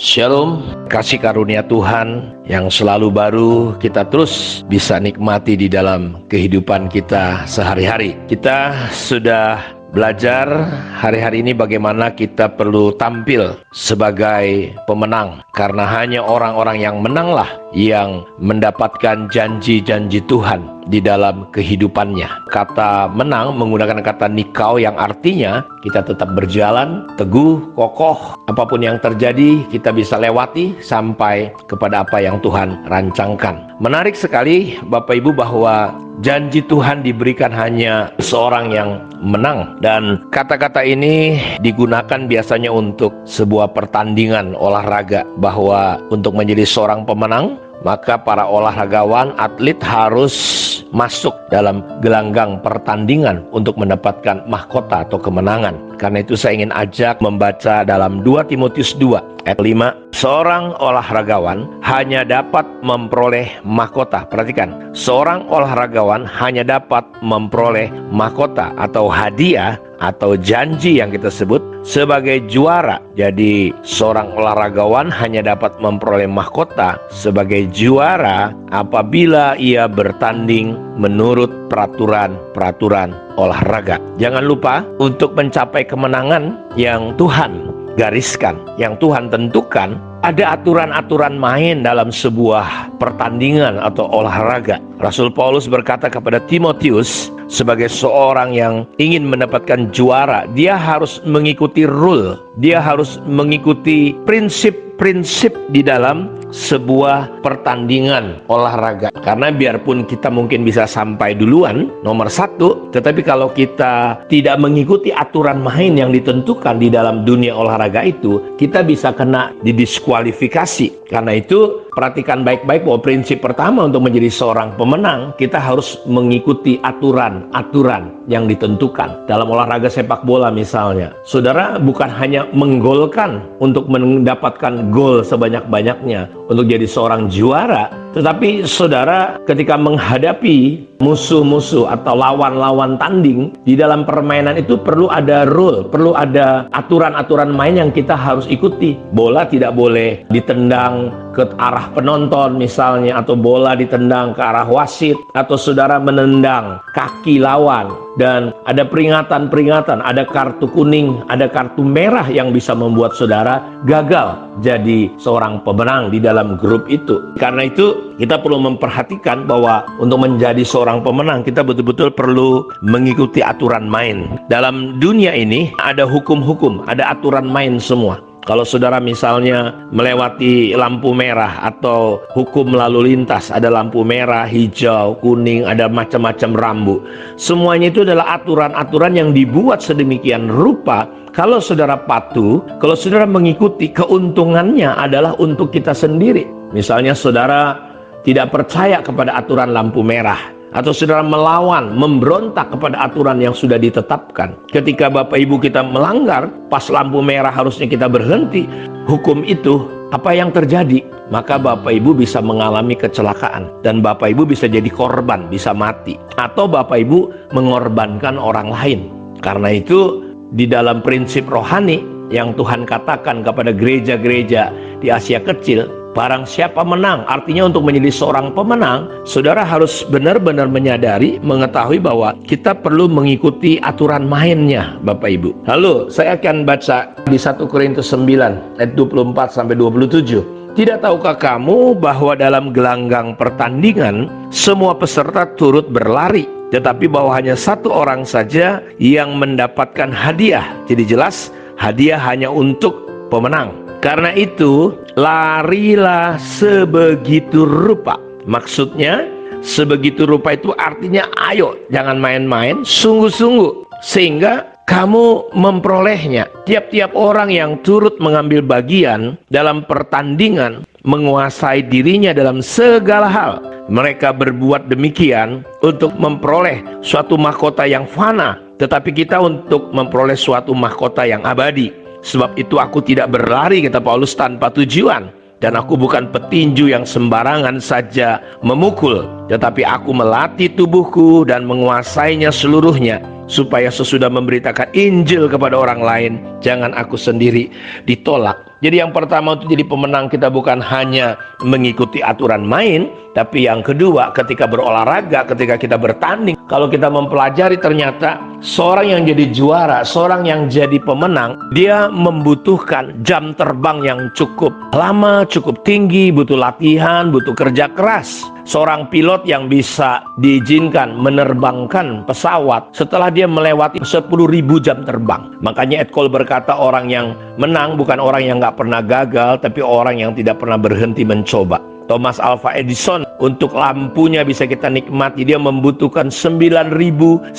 Shalom, kasih karunia Tuhan yang selalu baru kita terus bisa nikmati di dalam kehidupan kita sehari-hari. Kita sudah belajar hari-hari ini bagaimana kita perlu tampil sebagai pemenang, karena hanya orang-orang yang menanglah yang mendapatkan janji-janji Tuhan di dalam kehidupannya. Kata menang menggunakan kata nikau yang artinya kita tetap berjalan teguh, kokoh. Apapun yang terjadi kita bisa lewati sampai kepada apa yang Tuhan rancangkan. Menarik sekali Bapak Ibu bahwa janji Tuhan diberikan hanya seorang yang menang. Dan kata-kata ini digunakan biasanya untuk sebuah pertandingan olahraga, bahwa untuk menjadi seorang pemenang maka para olahragawan, atlet harus masuk dalam gelanggang pertandingan untuk mendapatkan mahkota atau kemenangan. Karena itu saya ingin ajak membaca dalam 2 Timotius 2 ayat 5. Seorang olahragawan hanya dapat memperoleh mahkota. Perhatikan, seorang olahragawan hanya dapat memperoleh mahkota atau hadiah atau janji yang kita sebut sebagai juara. Jadi seorang olahragawan hanya dapat memperoleh mahkota sebagai juara apabila ia bertanding menurut peraturan olahraga. Jangan lupa, untuk mencapai kemenangan yang Tuhan gariskan, yang Tuhan tentukan, ada aturan-aturan main dalam sebuah pertandingan atau olahraga. Rasul Paulus berkata kepada Timotius, sebagai seorang yang ingin mendapatkan juara, dia harus mengikuti rule, dia harus mengikuti prinsip-prinsip di dalam sebuah pertandingan olahraga. Karena biarpun kita mungkin bisa sampai duluan nomor 1, tetapi kalau kita tidak mengikuti aturan main yang ditentukan di dalam dunia olahraga itu, kita bisa kena didiskualifikasi. Karena itu perhatikan baik-baik bahwa prinsip pertama untuk menjadi seorang pemenang, kita harus mengikuti aturan yang ditentukan. Dalam olahraga sepak bola misalnya, saudara bukan hanya menggolkan untuk mendapatkan gol sebanyak-banyaknya untuk jadi seorang juara, tetapi saudara ketika menghadapi musuh-musuh atau lawan-lawan tanding di dalam permainan itu perlu ada rule, perlu ada aturan-aturan main yang kita harus ikuti. Bola tidak boleh ditendang ke arah penonton misalnya, atau bola ditendang ke arah wasit, atau saudara menendang kaki lawan, dan ada peringatan-peringatan, ada kartu kuning, ada kartu merah yang bisa membuat saudara gagal jadi seorang pemenang di dalam grup itu. Karena itu kita perlu memperhatikan bahwa untuk menjadi seorang pemenang kita betul-betul perlu mengikuti aturan main. Dalam dunia ini ada hukum-hukum, ada aturan main semua. Kalau saudara misalnya melewati lampu merah atau hukum lalu lintas, ada lampu merah, hijau, kuning, ada macam-macam rambu. Semuanya itu adalah aturan-aturan yang dibuat sedemikian rupa. Kalau saudara patuh, kalau saudara mengikuti, keuntungannya adalah untuk kita sendiri. Misalnya saudara tidak percaya kepada aturan lampu merah, atau saudara melawan, memberontak kepada aturan yang sudah ditetapkan. Ketika Bapak Ibu kita melanggar, pas lampu merah harusnya kita berhenti, hukum itu, apa yang terjadi? Maka Bapak Ibu bisa mengalami kecelakaan, dan Bapak Ibu bisa jadi korban, bisa mati, atau Bapak Ibu mengorbankan orang lain. Karena itu di dalam prinsip rohani yang Tuhan katakan kepada gereja-gereja di Asia Kecil, barang siapa menang, artinya untuk menjadi seorang pemenang, saudara harus benar-benar menyadari, mengetahui bahwa kita perlu mengikuti aturan mainnya, Bapak Ibu. Lalu saya akan baca di 1 Korintus 9 ayat 24-27. Tidak tahukah kamu bahwa dalam gelanggang pertandingan semua peserta turut berlari, tetapi bahwa hanya satu orang saja yang mendapatkan hadiah. Jadi jelas hadiah hanya untuk pemenang. Karena itu larilah sebegitu rupa. Maksudnya sebegitu rupa itu artinya ayo, jangan main-main, sungguh-sungguh, sehingga kamu memperolehnya. Tiap-tiap orang yang turut mengambil bagian dalam pertandingan menguasai dirinya dalam segala hal. Mereka berbuat demikian untuk memperoleh suatu mahkota yang fana, tetapi kita untuk memperoleh suatu mahkota yang abadi. Sebab itu aku tidak berlari, kata Paulus, tanpa tujuan. Dan aku bukan petinju yang sembarangan saja memukul, tetapi aku melatih tubuhku dan menguasainya seluruhnya, supaya sesudah memberitakan Injil kepada orang lain, jangan aku sendiri ditolak Jadi yang pertama untuk jadi pemenang, kita bukan hanya mengikuti aturan main, tapi yang kedua ketika berolahraga, ketika kita bertanding, kalau kita mempelajari ternyata seorang yang jadi juara, seorang yang jadi pemenang, dia membutuhkan jam terbang yang cukup lama, cukup tinggi, butuh latihan, butuh kerja keras. Seorang pilot yang bisa diizinkan menerbangkan pesawat setelah dia melewati 10.000 jam terbang. Makanya Ed Cole berkata, orang yang menang bukan orang yang nggak pernah gagal, tapi orang yang tidak pernah berhenti mencoba. Thomas Alva Edison, untuk lampunya bisa kita nikmati, dia membutuhkan 9.999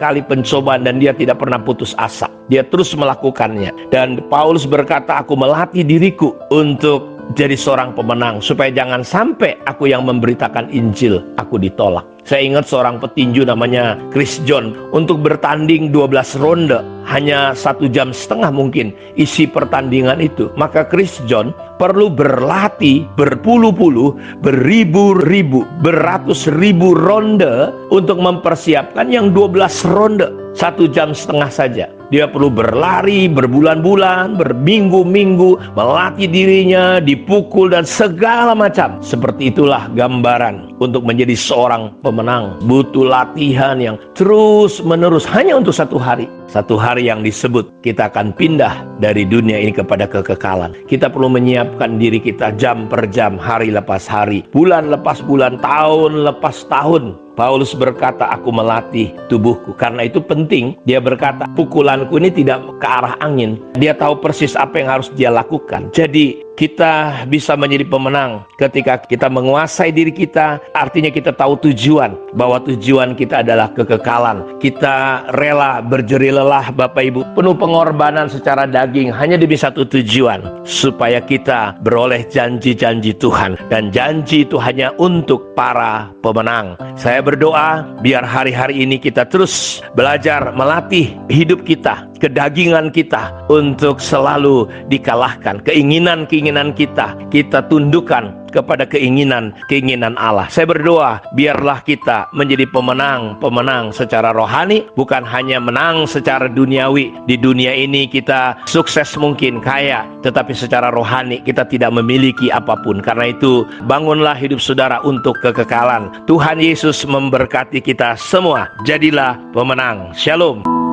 kali pencobaan dan dia tidak pernah putus asa. Dia terus melakukannya. Dan Paulus berkata, aku melatih diriku untuk jadi seorang pemenang, supaya jangan sampai aku yang memberitakan Injil aku ditolak. Saya ingat seorang petinju namanya Chris John, untuk bertanding 12 ronde, hanya 1,5 jam mungkin isi pertandingan itu. Maka Chris John perlu berlatih berpuluh-puluh, beribu-ribu, beratus ribu ronde untuk mempersiapkan yang 12 ronde 1,5 jam saja. Dia perlu berlari berbulan-bulan, berminggu-minggu, melatih dirinya, dipukul dan segala macam. Seperti itulah gambaran untuk menjadi seorang pemenang. Butuh latihan yang terus menerus, hanya untuk 1 hari. 1 hari yang disebut kita akan pindah dari dunia ini kepada kekekalan. Kita perlu menyiapkan diri kita jam per jam, hari lepas hari, bulan lepas bulan, tahun lepas tahun. Paulus berkata, aku melatih tubuhku. Karena itu penting, dia berkata, pukulanku ini tidak ke arah angin. Dia tahu persis apa yang harus dia lakukan. Jadi kita bisa menjadi pemenang ketika kita menguasai diri kita. Artinya kita tahu tujuan, bahwa tujuan kita adalah kekekalan. Kita rela berjerih lelah, Bapak Ibu, penuh pengorbanan secara daging hanya demi satu tujuan, supaya kita beroleh janji-janji Tuhan. Dan janji itu hanya untuk para pemenang. Saya berdoa biar hari-hari ini kita terus belajar melatih hidup kita, kedagingan kita, untuk selalu dikalahkan. Keinginan kita tundukkan kepada keinginan Allah. Saya berdoa biarlah kita menjadi pemenang secara rohani, bukan hanya menang secara duniawi. Di dunia ini kita sukses mungkin, kaya, tetapi secara rohani kita tidak memiliki apapun. Karena itu bangunlah hidup saudara untuk kekekalan. Tuhan Yesus memberkati kita semua. Jadilah pemenang. Shalom.